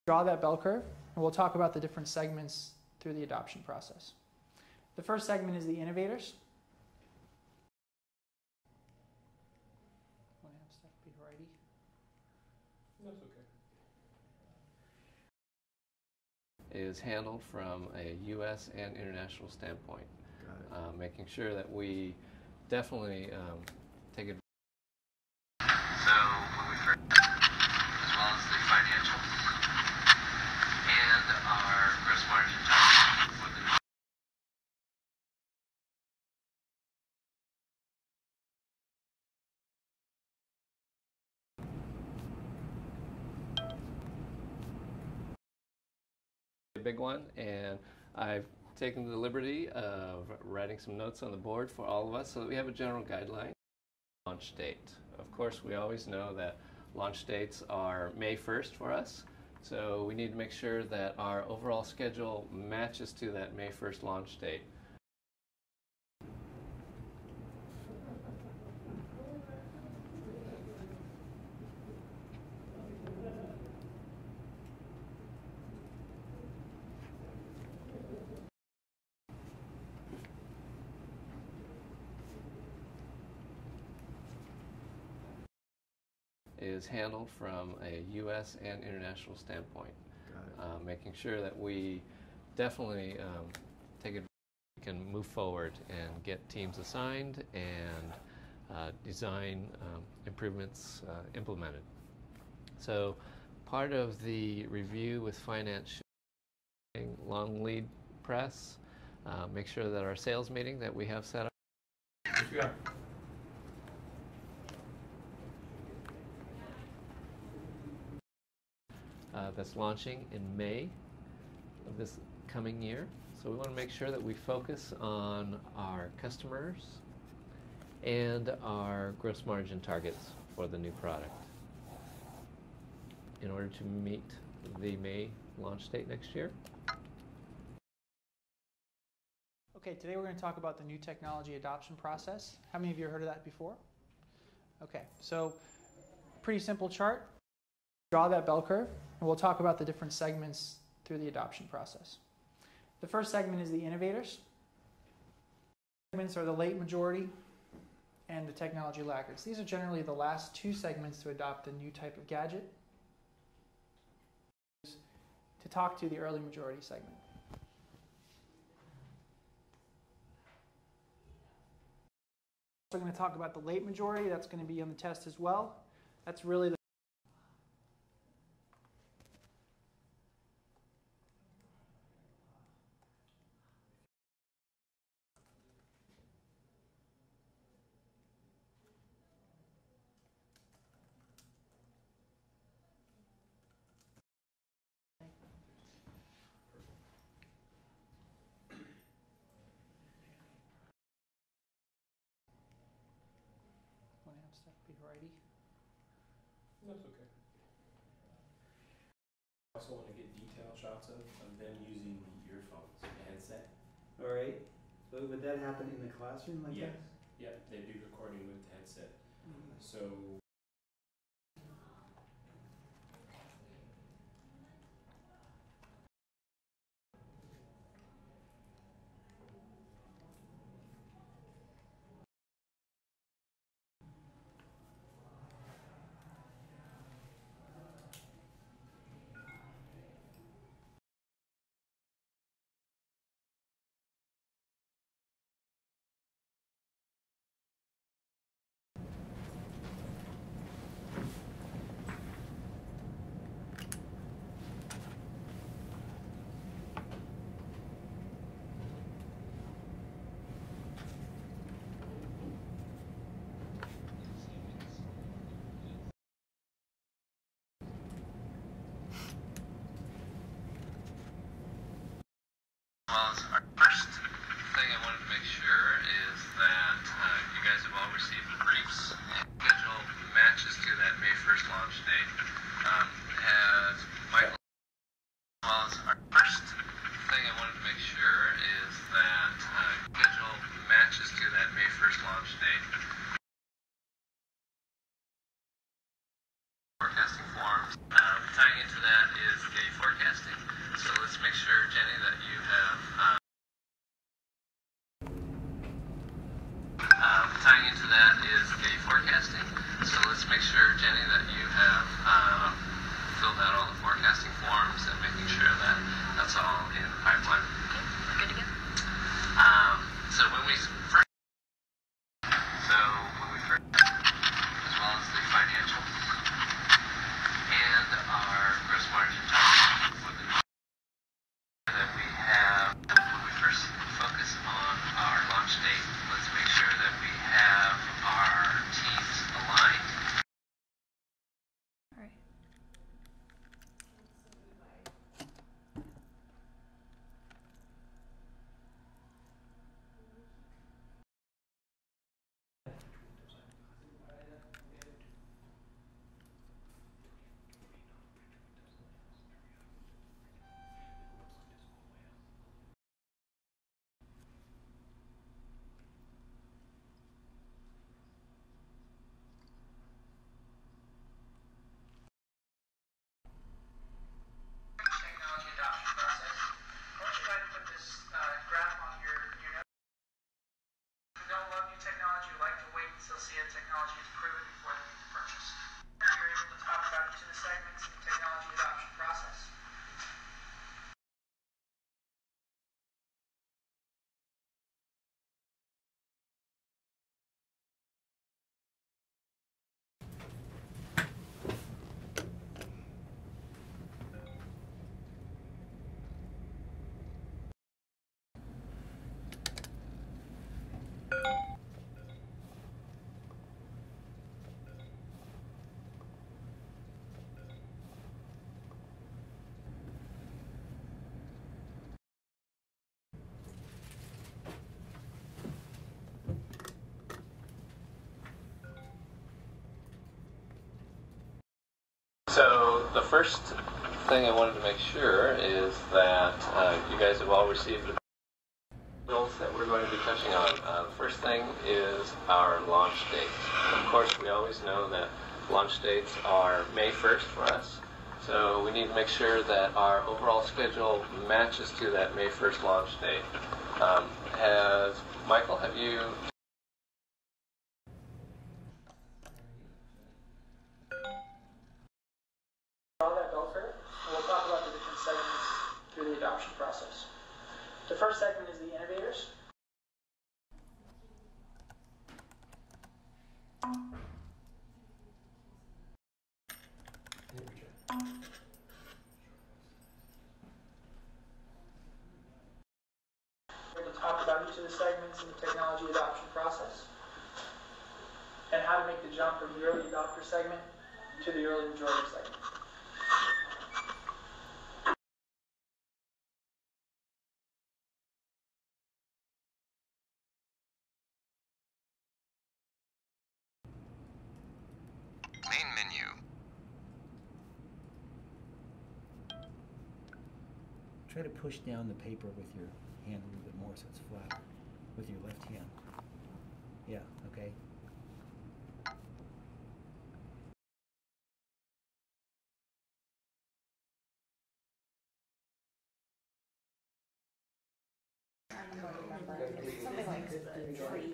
Draw that bell curve, and we'll talk about the different segments through the adoption process. The first segment is the innovators. Want to have stuff be righty? That's okay. Is handled from a U.S. and international standpoint, making sure that we definitely take advantage. So when we first, as well as the financial and our gross margin target for the big one, and I've taken the liberty of writing some notes on the board for all of us so that we have a general guideline. Launch date. Of course, we always know that launch dates are May 1st for us, so we need to make sure that our overall schedule matches to that May 1st launch date. Is handled from a U.S. and international standpoint, making sure that we definitely take advantage. We can move forward and get teams assigned and design improvements implemented. So part of the review with finance, long lead press, make sure that our sales meeting that we have set up. Yeah. That's launching in May of this coming year. So we want to make sure that we focus on our customers and our gross margin targets for the new product in order to meet the May launch date next year. Okay, today we're going to talk about the new technology adoption process. How many of you have heard of that before? Okay, so pretty simple chart. Draw that bell curve, and we'll talk about the different segments through the adoption process. The first segment is the innovators. Segments are the late majority and the technology laggards. These are generally the last two segments to adopt a new type of gadget. To talk to the early majority segment. We're going to talk about the late majority. That's going to be on the test as well. That's really the righty. That's okay. I also want to get detail shots of them using the earphones, the headset. All right. So would that happen in the classroom like Yes. that? Yeah, they'd be recording with the headset. So well as our first thing I wanted to make sure is that you guys have all received briefs and schedule matches to that May 1st launch date. As Michael, well as our first thing I wanted to make sure is that schedule matches to that May 1st launch date. Forecasting forms. Tying into that is the So the first thing I wanted to make sure is that you guys have all received the tools that we're going to be touching on. The first thing is our launch date. Of course, we always know that launch dates are May 1st for us. So we need to make sure that our overall schedule matches to that May 1st launch date. Michael, have you... Draw that bell curve, and we'll talk about the different segments through the adoption process. The first segment is the innovators. We're going to talk about each of the segments in the technology adoption process and how to make the jump from the early adopter segment to the early majority segment. Main menu. Try to push down the paper with your hand a little bit more so it's flat with your left hand. Yeah, okay. Something like tree.